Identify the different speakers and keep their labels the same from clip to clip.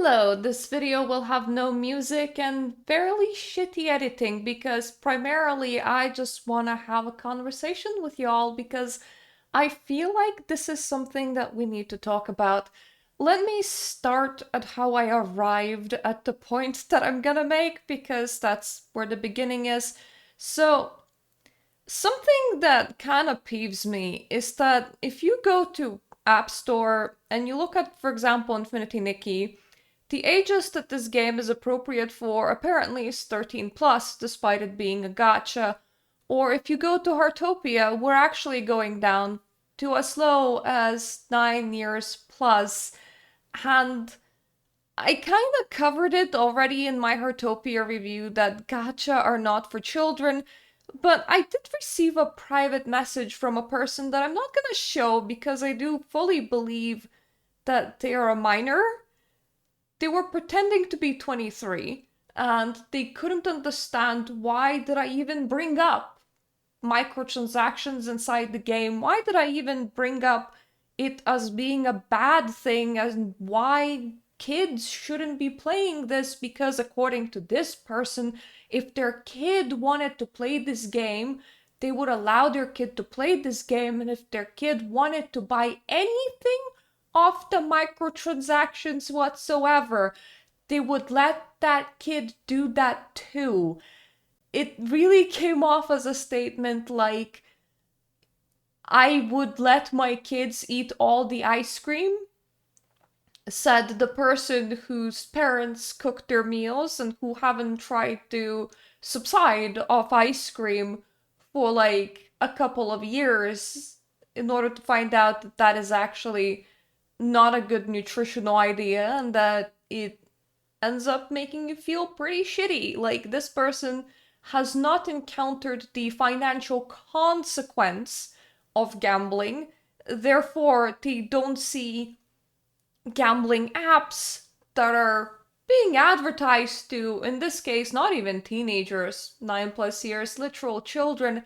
Speaker 1: Hello, this video will have no music and fairly shitty editing because primarily I just want to have a conversation with y'all because I feel like this is something that we need to talk about. Let me start at how I arrived at the point that I'm gonna make because that's where the beginning is. So, something that kind of peeves me is that if you go to App Store and you look at, for example, Infinity Nikki, the ages that this game is appropriate for apparently is 13 plus, despite it being a gacha. Or if you go to Heartopia, we're actually going down to as low as 9 years plus. And I kind of covered it already in my Heartopia review that gacha are not for children, but I did receive a private message from a person that I'm not gonna show because I do fully believe that they are a minor. They were pretending to be 23 and they couldn't understand why did I even bring up microtransactions inside the game? Why did I even bring up it as being a bad thing and why kids shouldn't be playing this? Because according to this person, if their kid wanted to play this game, they would allow their kid to play this game, and if their kid wanted to buy anything off the microtransactions whatsoever, they would let that kid do that too. It really came off as a statement like, I would let my kids eat all the ice cream, said the person whose parents cook their meals and who haven't tried to subside off ice cream for like a couple of years in order to find out that that is actually not a good nutritional idea and that it ends up making you feel pretty shitty. Like, this person has not encountered the financial consequence of gambling, therefore, they don't see gambling apps that are being advertised to, in this case, not even teenagers, 9 plus years, literal children,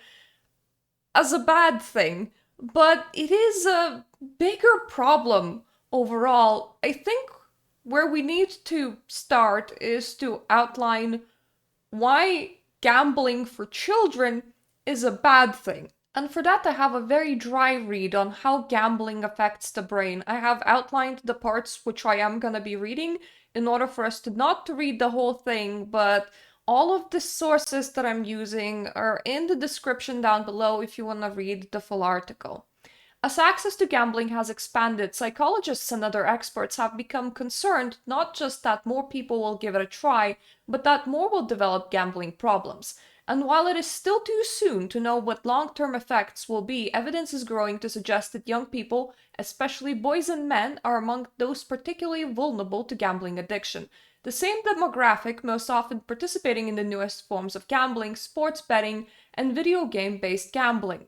Speaker 1: as a bad thing. But it is a bigger problem overall. I think where we need to start is to outline why gambling for children is a bad thing. And for that, I have a very dry read on how gambling affects the brain. I have outlined the parts which I am gonna be reading in order for us to not to read the whole thing, but all of the sources that I'm using are in the description down below if you want to read the full article. As access to gambling has expanded, psychologists and other experts have become concerned not just that more people will give it a try, but that more will develop gambling problems. And while it is still too soon to know what long-term effects will be, evidence is growing to suggest that young people, especially boys and men, are among those particularly vulnerable to gambling addiction. The same demographic most often participating in the newest forms of gambling, sports betting, and video game-based gambling.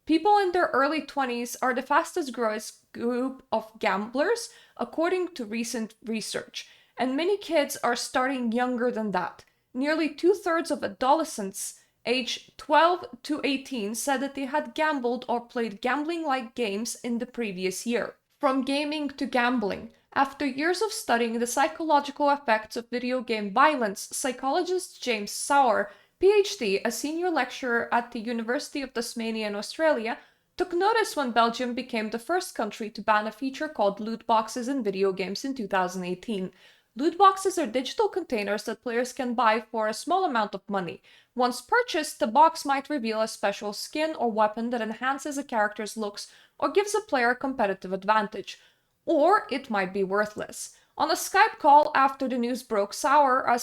Speaker 1: People in their early 20s are the fastest growing group of gamblers, according to recent research, and many kids are starting younger than that. Nearly two-thirds of adolescents aged 12 to 18 said that they had gambled or played gambling-like games in the previous year. From gaming to gambling. After years of studying the psychological effects of video game violence, psychologist James Sauer, PhD, a senior lecturer at the University of Tasmania in Australia, took notice when Belgium became the first country to ban a feature called loot boxes in video games in 2018. Loot boxes are digital containers that players can buy for a small amount of money. Once purchased, the box might reveal a special skin or weapon that enhances a character's looks or gives a player a competitive advantage. Or it might be worthless. On a Skype call after the news broke, Sauer, a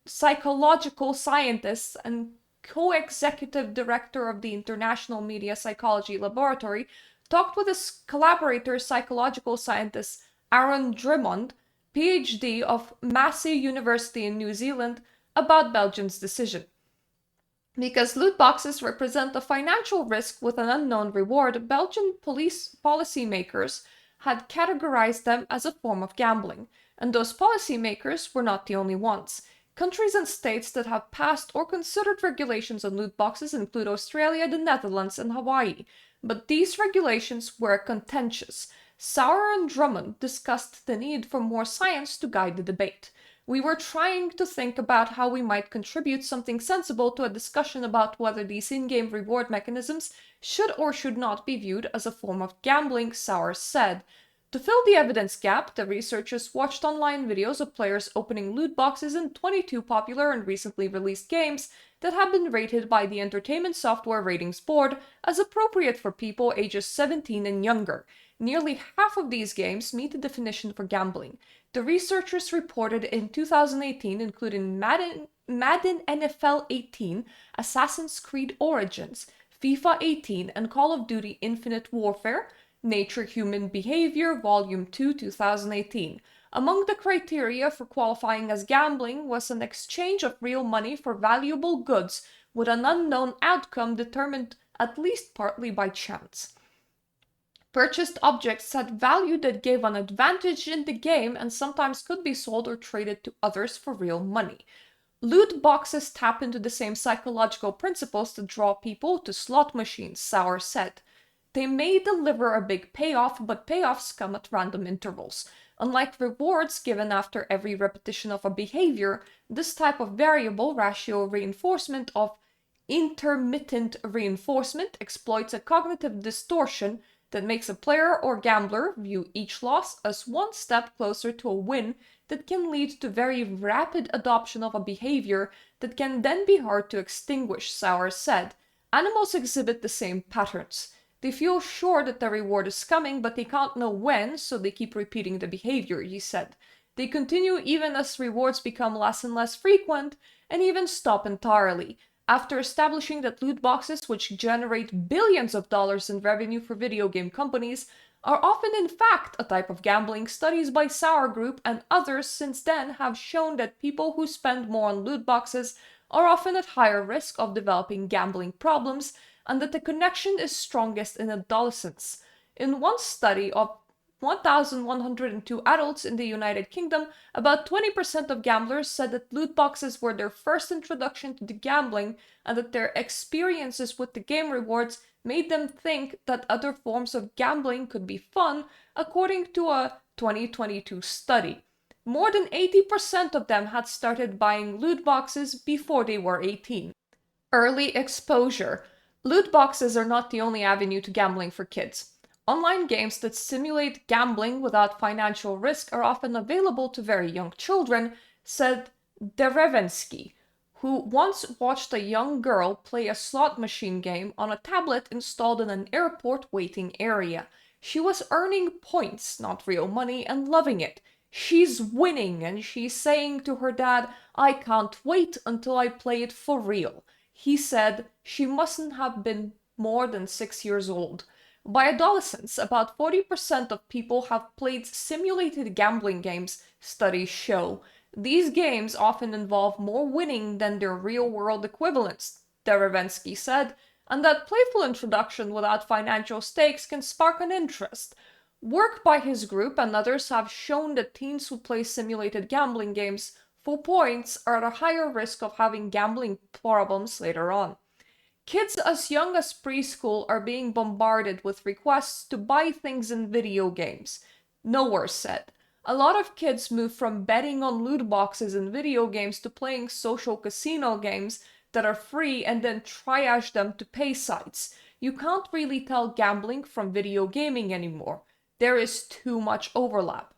Speaker 1: psychological scientist and co-executive director of the International Media Psychology Laboratory, talked with his collaborator, psychological scientist Aaron Drummond, PhD of Massey University in New Zealand, about Belgium's decision. Because loot boxes represent a financial risk with an unknown reward, Belgian policymakers had categorized them as a form of gambling, and those policymakers were not the only ones. Countries and states that have passed or considered regulations on loot boxes include Australia, the Netherlands, and Hawaii, but these regulations were contentious. Sauer and Drummond discussed the need for more science to guide the debate. We were trying to think about how we might contribute something sensible to a discussion about whether these in-game reward mechanisms should or should not be viewed as a form of gambling, Sauer said. To fill the evidence gap, the researchers watched online videos of players opening loot boxes in 22 popular and recently released games that have been rated by the Entertainment Software Ratings Board as appropriate for people ages 17 and younger. Nearly half of these games meet the definition for gambling. The researchers reported in 2018, including Madden NFL 18, Assassin's Creed Origins, FIFA 18, and Call of Duty Infinite Warfare, Nature Human Behavior, Volume 2, 2018. Among the criteria for qualifying as gambling was an exchange of real money for valuable goods with an unknown outcome determined at least partly by chance. Purchased objects had value that gave an advantage in the game and sometimes could be sold or traded to others for real money. Loot boxes tap into the same psychological principles that draw people to slot machines, Sauer said. They may deliver a big payoff, but payoffs come at random intervals. Unlike rewards given after every repetition of a behavior, this type of variable ratio reinforcement of intermittent reinforcement exploits a cognitive distortion that makes a player or gambler view each loss as one step closer to a win that can lead to very rapid adoption of a behavior that can then be hard to extinguish, Sauer said. Animals exhibit the same patterns. They feel sure that the reward is coming, but they can't know when, so they keep repeating the behavior, he said. They continue even as rewards become less and less frequent, and even stop entirely. After establishing that loot boxes, which generate billions of dollars in revenue for video game companies, are often in fact a type of gambling, studies by Sauer Group and others since then have shown that people who spend more on loot boxes are often at higher risk of developing gambling problems, and that the connection is strongest in adolescence. In one study of 1,102 adults in the United Kingdom, about 20% of gamblers said that loot boxes were their first introduction to the gambling and that their experiences with the game rewards made them think that other forms of gambling could be fun, according to a 2022 study. More than 80% of them had started buying loot boxes before they were 18. Early exposure. Loot boxes are not the only avenue to gambling for kids. Online games that simulate gambling without financial risk are often available to very young children, said Derevensky, who once watched a young girl play a slot machine game on a tablet installed in an airport waiting area. She was earning points, not real money, and loving it. She's winning, and she's saying to her dad, "I can't wait until I play it for real." He said she mustn't have been more than 6 years old. By adolescence, about 40% of people have played simulated gambling games, studies show. These games often involve more winning than their real-world equivalents, Derevensky said, and that playful introduction without financial stakes can spark an interest. Work by his group and others have shown that teens who play simulated gambling games for points are at a higher risk of having gambling problems later on. Kids as young as preschool are being bombarded with requests to buy things in video games, Nowhere said. A lot of kids move from betting on loot boxes in video games to playing social casino games that are free and then triage them to pay sites. You can't really tell gambling from video gaming anymore. There is too much overlap.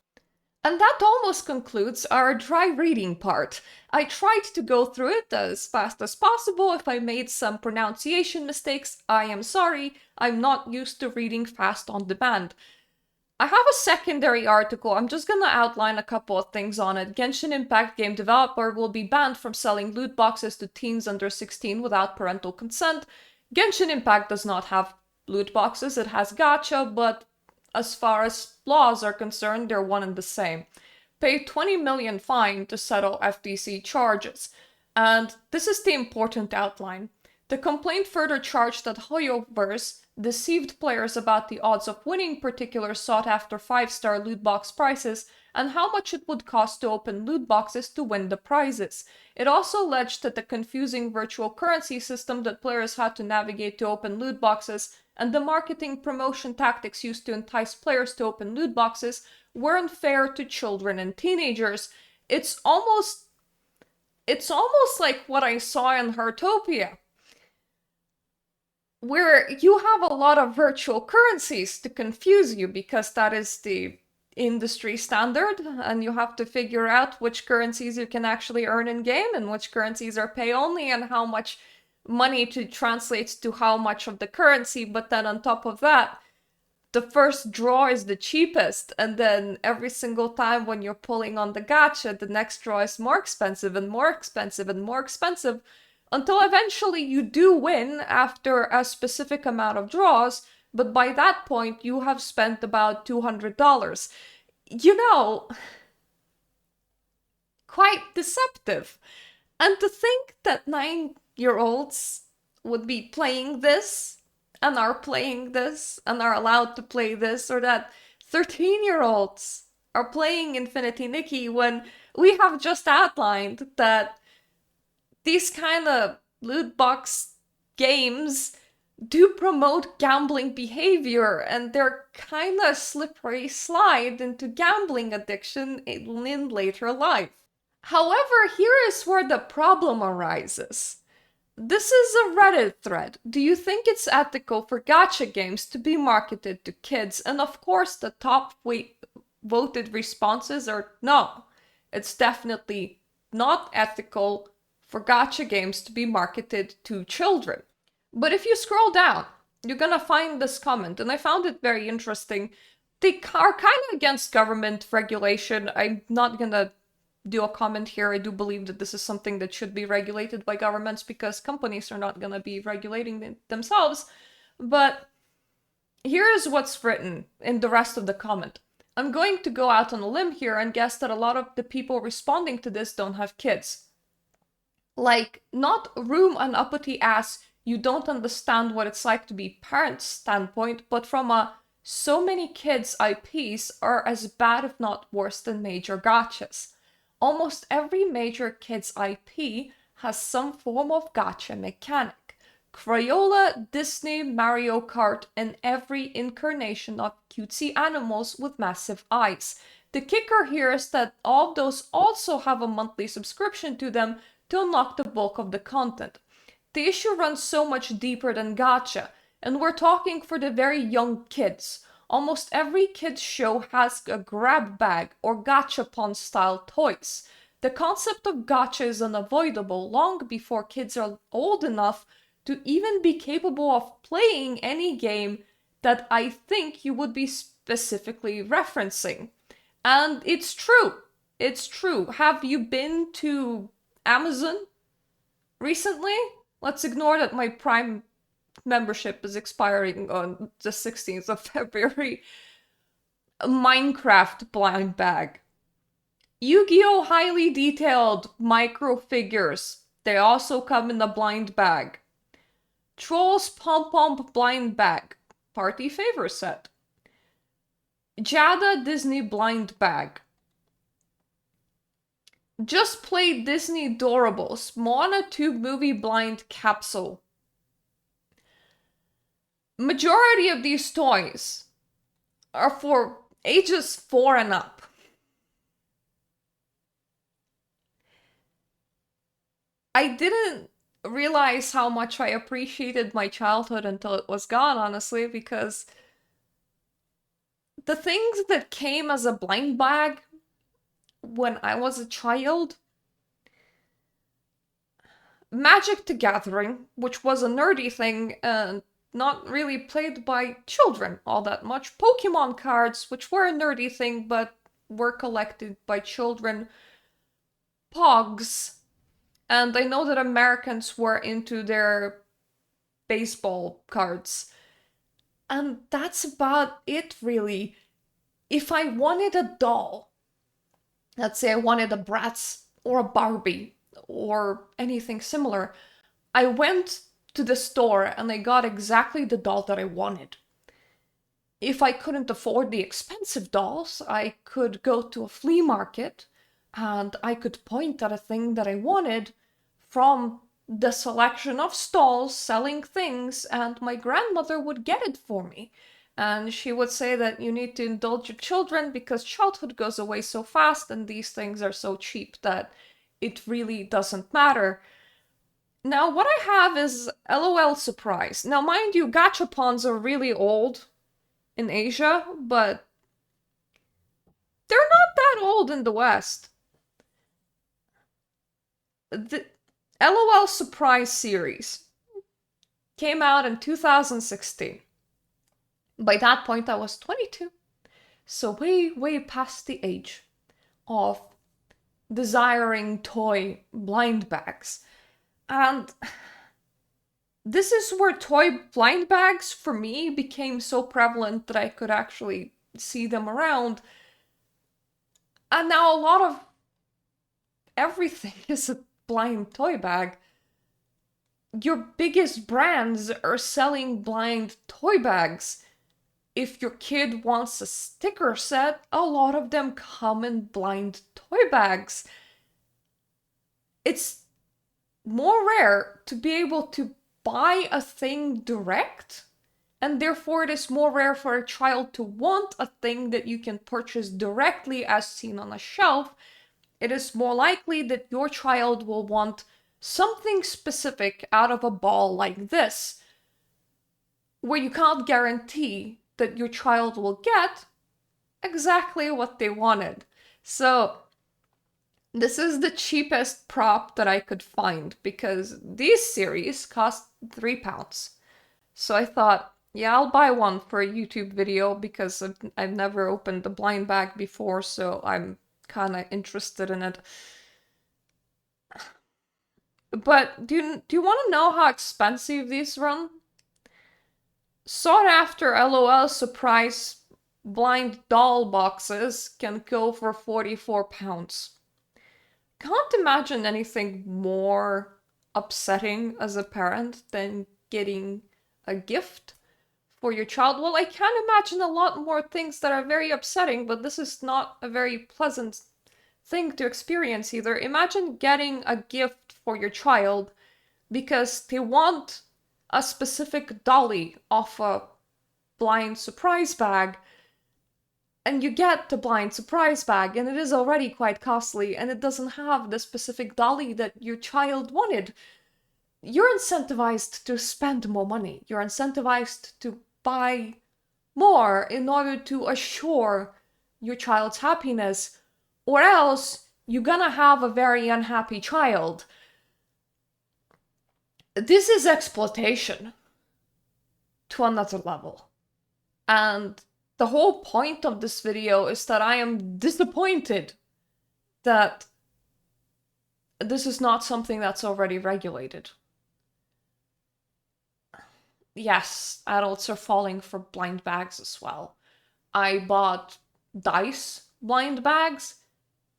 Speaker 1: And that almost concludes our dry reading part. I tried to go through it as fast as possible. If I made some pronunciation mistakes, I am sorry. I'm not used to reading fast on demand. I have a secondary article. I'm just gonna outline a couple of things on it. Genshin Impact game developer will be banned from selling loot boxes to teens under 16 without parental consent. Genshin Impact does not have loot boxes. It has gacha, but as far as laws are concerned, they're one and the same. Pay 20 million fine to settle FTC charges. And this is the important outline. The complaint further charged that Hoyoverse deceived players about the odds of winning particular sought-after 5-star loot box prizes and how much it would cost to open loot boxes to win the prizes. It also alleged that the confusing virtual currency system that players had to navigate to open loot boxes and the marketing promotion tactics used to entice players to open loot boxes weren't fair to children and teenagers. It's almost like what I saw in Heartopia, where you have a lot of virtual currencies to confuse you because that is the industry standard, and you have to figure out which currencies you can actually earn in game and which currencies are pay only and how much money to translate to how much of the currency. But then on top of that, the first draw is the cheapest, and then every single time when you're pulling on the gacha, the next draw is more expensive and more expensive and more expensive, until eventually you do win after a specific amount of draws, but by that point you have spent about $200. You know, quite deceptive. And to think that 9-year-olds would be playing this and are playing this and are allowed to play this, or that 13-year-olds are playing Infinity Nikki, when we have just outlined that these kind of loot box games do promote gambling behavior, and they're kind of slippery slide into gambling addiction in later life. However, here is where the problem arises. This is a Reddit thread. Do you think it's ethical for gacha games to be marketed to kids? And of course, the top voted responses are no. It's definitely not ethical for gacha games to be marketed to children. But if you scroll down, you're gonna find this comment, and I found it very interesting. They are kind of against government regulation. I'm not gonna do a comment here. I do believe that this is something that should be regulated by governments because companies are not gonna be regulating themselves. But here is what's written in the rest of the comment. I'm going to go out on a limb here and guess that a lot of the people responding to this don't have kids. Like, not room an uppity ass, you don't understand what it's like to be parents standpoint, but from a so many kids IPs are as bad if not worse than major gachas. Almost every major kids IP has some form of gacha mechanic. Crayola, Disney, Mario Kart, and every incarnation of cutesy animals with massive eyes. The kicker here is that all of those also have a monthly subscription to them to unlock the bulk of the content. The issue runs so much deeper than gacha, and we're talking for the very young kids. Almost every kids show has a grab bag or gachapon style toys. The concept of gacha is unavoidable long before kids are old enough to even be capable of playing any game that I think you would be specifically referencing. And it's true. It's true. Have you been to Amazon recently? Let's ignore that my Prime membership is expiring on the 16th of February. Minecraft blind bag. Yu-Gi-Oh! Highly detailed micro figures. They also come in a blind bag. Trolls Pom Pom blind bag. Party favor set. Jada Disney blind bag. Just played Disney Doorables, Moana 2 movie blind capsule. Majority of these toys are for ages 4 and up. I didn't realize how much I appreciated my childhood until it was gone, honestly, because the things that came as a blind bag when I was a child, Magic the Gathering, which was a nerdy thing and not really played by children all that much. Pokemon cards, which were a nerdy thing but were collected by children. Pogs. And I know that Americans were into their baseball cards. And that's about it, really. If I wanted a doll, let's say I wanted a Bratz or a Barbie or anything similar, I went to the store and I got exactly the doll that I wanted. If I couldn't afford the expensive dolls, I could go to a flea market and I could point at a thing that I wanted from the selection of stalls selling things, and my grandmother would get it for me. And she would say that you need to indulge your children because childhood goes away so fast and these things are so cheap that it really doesn't matter. Now, what I have is LOL Surprise. Now, mind you, gachapons are really old in Asia, but they're not that old in the West. The LOL Surprise series came out in 2016. By that point, I was 22. So way, way past the age of desiring toy blind bags. And this is where toy blind bags for me became so prevalent that I could actually see them around. And now a lot of everything is a blind toy bag. Your biggest brands are selling blind toy bags. If your kid wants a sticker set, a lot of them come in blind toy bags. It's more rare to be able to buy a thing direct, and therefore it is more rare for a child to want a thing that you can purchase directly as seen on a shelf. It is more likely that your child will want something specific out of a ball like this, where you can't guarantee that your child will get exactly what they wanted. So this is the cheapest prop that I could find because these series cost £3. So I thought, yeah, I'll buy one for a YouTube video because I've never opened a blind bag before, so I'm kind of interested in it. But do you want to know how expensive these run? Sought after LOL Surprise blind doll boxes can go for £44. Can't imagine anything more upsetting as a parent than getting a gift for your child. Well, I can imagine a lot more things that are very upsetting, but this is not a very pleasant thing to experience either. Imagine getting a gift for your child because they want a specific dolly off a blind surprise bag, and you get the blind surprise bag, and it is already quite costly, and it doesn't have the specific dolly that your child wanted. You're incentivized to spend more money. You're incentivized to buy more in order to assure your child's happiness, or else you're gonna have a very unhappy child. This is exploitation to another level. And the whole point of this video is that I am disappointed that this is not something that's already regulated. Yes, adults are falling for blind bags as well. I bought dice blind bags,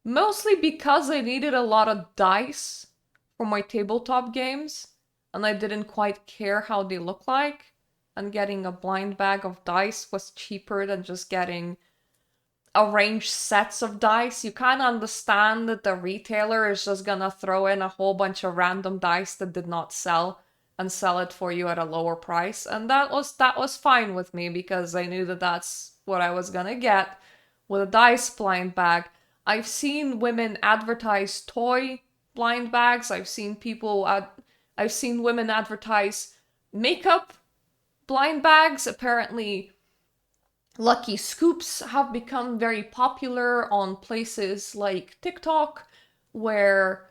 Speaker 1: mostly because I needed a lot of dice for my tabletop games, and I didn't quite care how they look like. And getting a blind bag of dice was cheaper than just getting arranged sets of dice. You kind of understand that the retailer is just gonna throw in a whole bunch of random dice that did not sell and sell it for you at a lower price, and that was fine with me because I knew that that's what I was gonna get with a dice blind bag. I've seen women advertise toy blind bags. I've seen women advertise makeup blind bags. Apparently, lucky scoops have become very popular on places like TikTok, where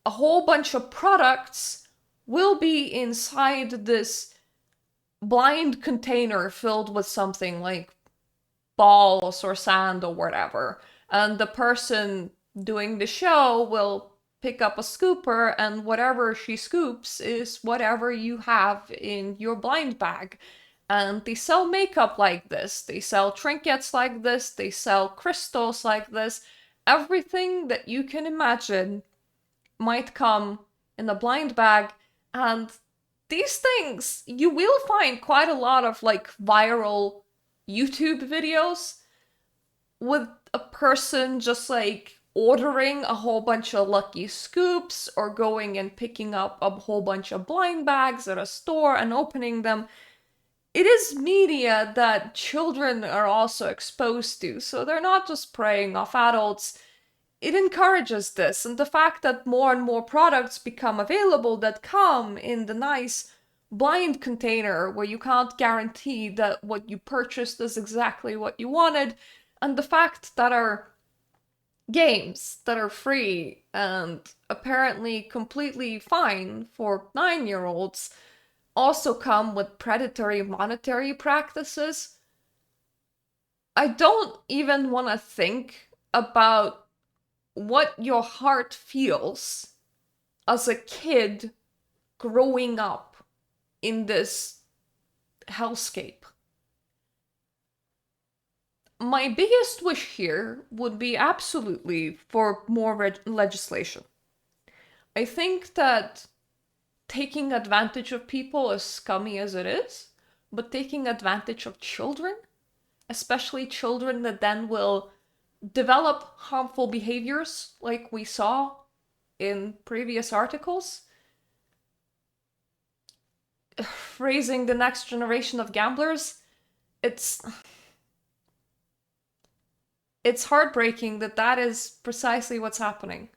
Speaker 1: a whole bunch of products will be inside this blind container filled with something like balls or sand or whatever. And the person doing the show will pick up a scooper, and whatever she scoops is whatever you have in your blind bag. And they sell makeup like this, they sell trinkets like this, they sell crystals like this. Everything that you can imagine might come in a blind bag, and these things, you will find quite a lot of like viral YouTube videos with a person just like ordering a whole bunch of lucky scoops or going and picking up a whole bunch of blind bags at a store and opening them. It is media that children are also exposed to, so they're not just preying off adults. It encourages this, and the fact that more and more products become available that come in the nice blind container where you can't guarantee that what you purchased is exactly what you wanted, and the fact that our games that are free and apparently completely fine for 9-year-olds also come with predatory monetary practices. I don't even want to think about what your heart feels as a kid growing up in this hellscape. My biggest wish here would be absolutely for more legislation. I think that taking advantage of people, as scummy as it is, but taking advantage of children, especially children that then will develop harmful behaviors like we saw in previous articles, raising the next generation of gamblers, it's heartbreaking that that is precisely what's happening.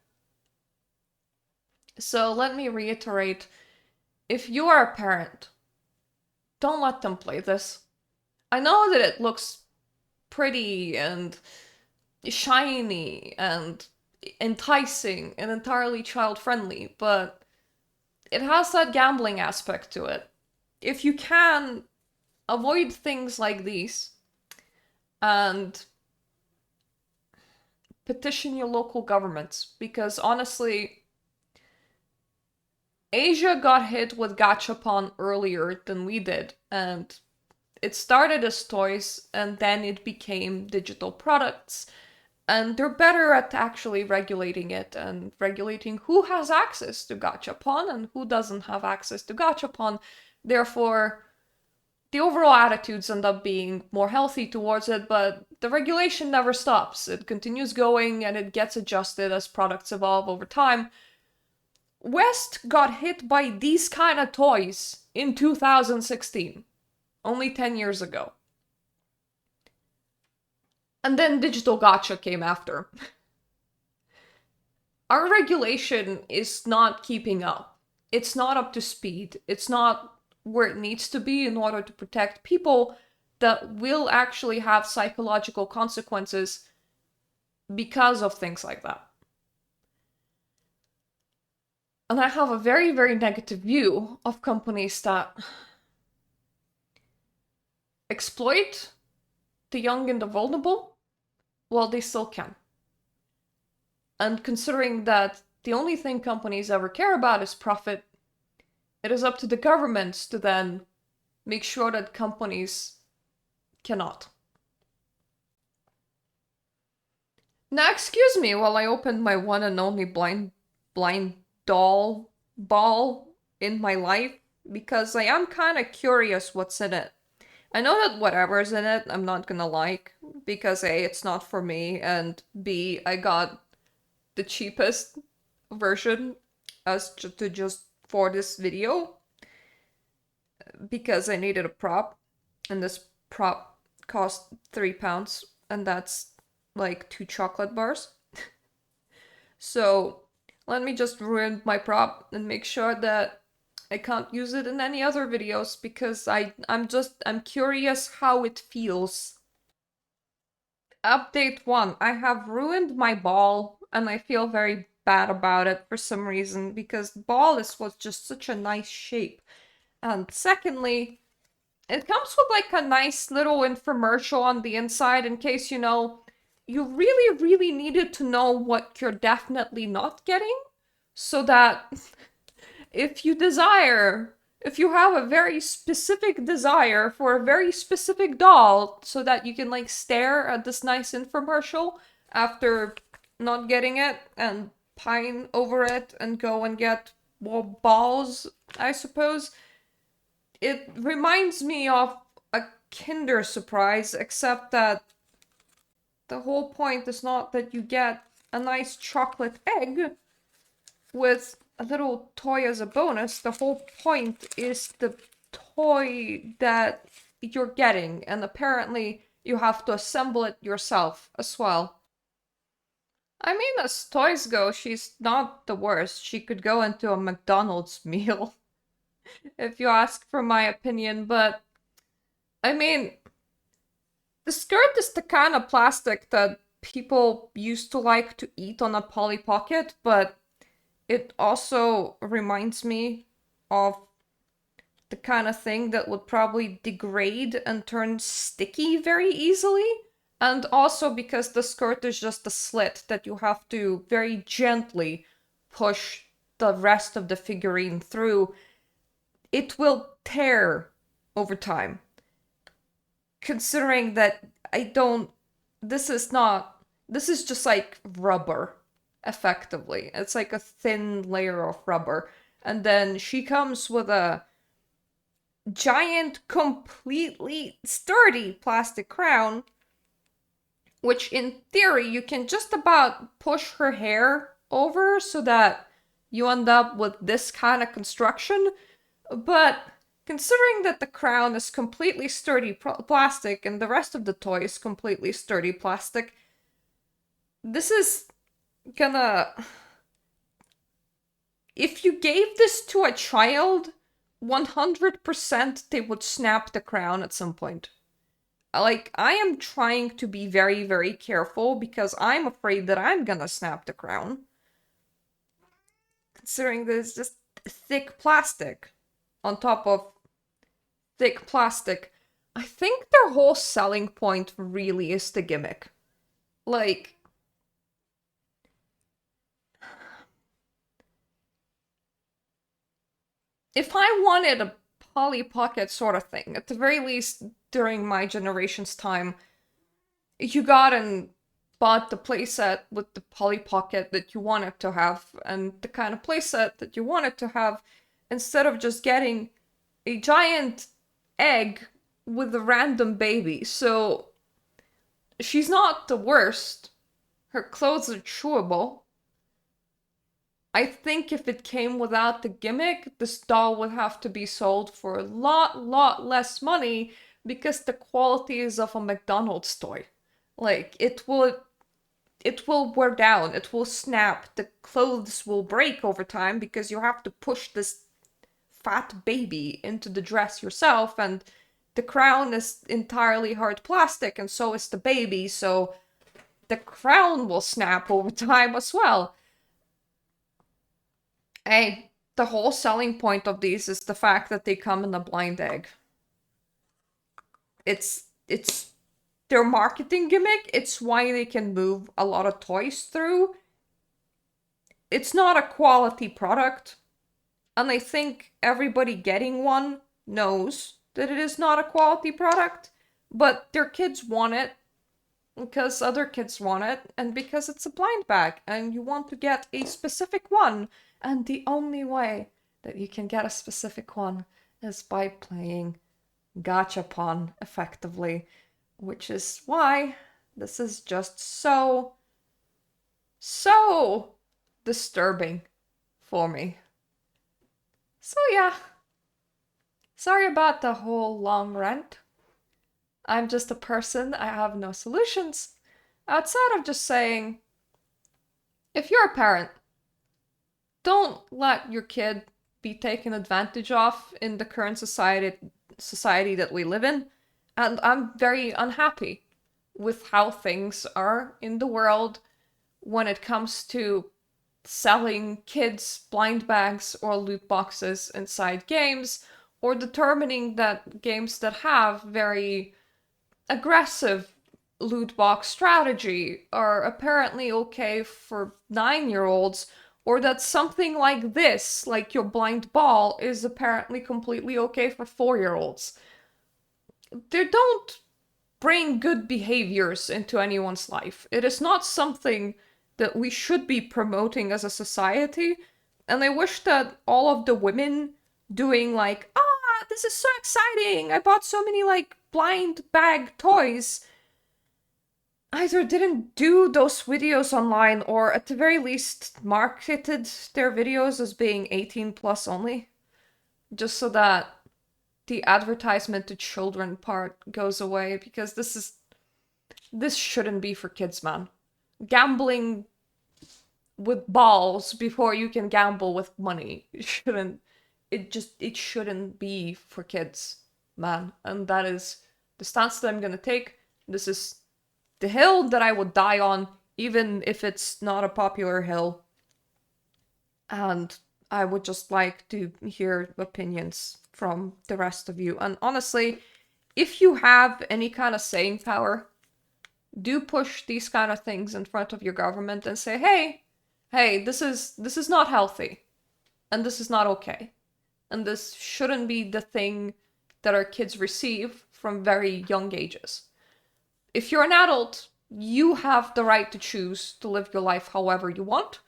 Speaker 1: So let me reiterate, if you are a parent, don't let them play this. I know that it looks pretty and shiny and enticing and entirely child-friendly, but it has that gambling aspect to it. If you can, avoid things like these and petition your local governments, because honestly, Asia got hit with Gachapon earlier than we did, and it started as toys and then it became digital products. And they're better at actually regulating it and regulating who has access to Gachapon and who doesn't have access to Gachapon. Therefore, the overall attitudes end up being more healthy towards it, but the regulation never stops. It continues going and it gets adjusted as products evolve over time. West got hit by these kind of toys in 2016, only 10 years ago. And then digital gacha came after. Our regulation is not keeping up. It's not up to speed. It's not where it needs to be in order to protect people that will actually have psychological consequences because of things like that. And I have a very, very negative view of companies that exploit the young and the vulnerable while they still can. And considering that the only thing companies ever care about is profit, it is up to the governments to then make sure that companies cannot. Now, excuse me while I open my one and only blind doll ball in my life, because I am kind of curious what's in it. I know that whatever's in it I'm not gonna like, because A, it's not for me, and B, I got the cheapest version just for this video, because I needed a prop, and this prop cost £3, and that's like 2 chocolate bars. So let me just ruin my prop and make sure that I can't use it in any other videos, because I'm curious how it feels. Update 1. I have ruined my ball and I feel very bad about it for some reason, because the ball was just such a nice shape. And secondly, it comes with like a nice little infomercial on the inside in case, you know, you really, really needed to know what you're definitely not getting, so that if you have a very specific desire for a very specific doll, so that you can like stare at this nice infomercial after not getting it and pine over it and go and get more balls, I suppose. It reminds me of a Kinder Surprise, except that the whole point is not that you get a nice chocolate egg with a little toy as a bonus. The whole point is the toy that you're getting, and apparently you have to assemble it yourself as well. I mean, as toys go, she's not the worst. She could go into a McDonald's meal, if you ask for my opinion, but I mean, the skirt is the kind of plastic that people used to like to eat on a Polly Pocket, but it also reminds me of the kind of thing that would probably degrade and turn sticky very easily. And also because the skirt is just a slit that you have to very gently push the rest of the figurine through, it will tear over time. Considering that I don't, this is just like rubber, effectively. It's like a thin layer of rubber. And then she comes with a giant, completely sturdy plastic crown, which in theory you can just about push her hair over so that you end up with this kind of construction. But considering that the crown is completely sturdy plastic and the rest of the toy is completely sturdy plastic, this is gonna. If you gave this to a child, 100% they would snap the crown at some point. Like, I am trying to be very, very careful because I'm afraid that I'm gonna snap the crown. Considering this just thick plastic on top of thick plastic. I think their whole selling point really is the gimmick. Like, if I wanted a Polly Pocket sort of thing, at the very least during my generation's time, you got and bought the playset with the Polly Pocket that you wanted to have, and the kind of playset that you wanted to have, instead of just getting a giant egg with a random baby. So she's not the worst. Her clothes are chewable. I think if it came without the gimmick, this doll would have to be sold for a lot less money because the quality is of a McDonald's toy. Like, it will wear down, it will snap, the clothes will break over time because you have to push this fat baby into the dress yourself, and the crown is entirely hard plastic and so is the baby, so the crown will snap over time as well. Hey, the whole selling point of these is the fact that they come in a blind egg. It's their marketing gimmick. It's why they can move a lot of toys through. It's not a quality product, and I think everybody getting one knows that it is not a quality product, but their kids want it because other kids want it, and because it's a blind bag, and you want to get a specific one, and the only way that you can get a specific one is by playing Gachapon effectively, which is why this is just so disturbing for me. So yeah, sorry about the whole long rant. I'm just a person, I have no solutions. Outside of just saying, if you're a parent, don't let your kid be taken advantage of in the current society that we live in. And I'm very unhappy with how things are in the world when it comes to selling kids blind bags or loot boxes inside games, or determining that games that have very aggressive loot box strategy are apparently okay for 9-year-olds, or that something like this, like your blind ball, is apparently completely okay for 4-year-olds. They don't bring good behaviors into anyone's life. It is not something that we should be promoting as a society, and I wish that all of the women doing like, this is so exciting, I bought so many like blind bag toys, either didn't do those videos online or at the very least marketed their videos as being 18 plus only, just so that the advertisement to children part goes away, because this shouldn't be for kids, man. Gambling with balls before you can gamble with money shouldn't it shouldn't be for kids, man. And that is the stance that I'm gonna take. This is the hill that I would die on, even if it's not a popular hill. And I would just like to hear opinions from the rest of you. And honestly, if you have any kind of saying power, do push these kind of things in front of your government and say, hey, this is not healthy, and this is not okay, and this shouldn't be the thing that our kids receive from very young ages. If you're an adult, you have the right to choose to live your life however you want,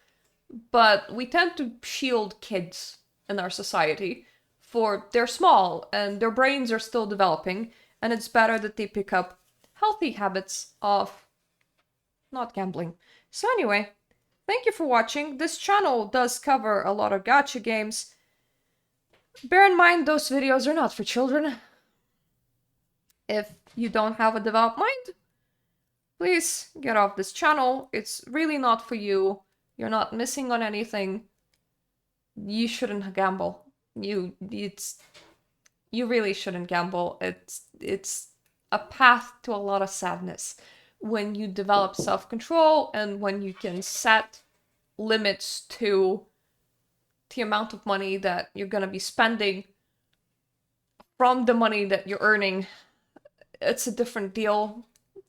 Speaker 1: but we tend to shield kids in our society for they're small and their brains are still developing, and it's better that they pick up healthy habits of not gambling. So anyway, thank you for watching. This channel does cover a lot of gacha games. Bear in mind, those videos are not for children. If you don't have a developed mind, please get off this channel. It's really not for you. You're not missing on anything. You shouldn't gamble. You really shouldn't gamble. It's a path to a lot of sadness when you develop self-control and when you can set limits to the amount of money that you're gonna be spending from the money that you're earning. It's a different deal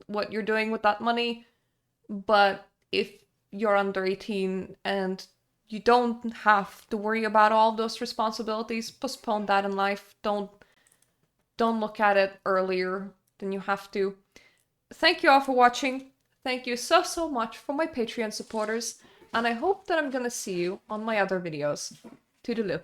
Speaker 1: what you're doing with that money, but if you're under 18 and you don't have to worry about all those responsibilities, postpone that in life. Don't look at it earlier than you have to. Thank you all for watching. Thank you so much for my Patreon supporters, and I hope that I'm gonna see you on my other videos. Toodaloo.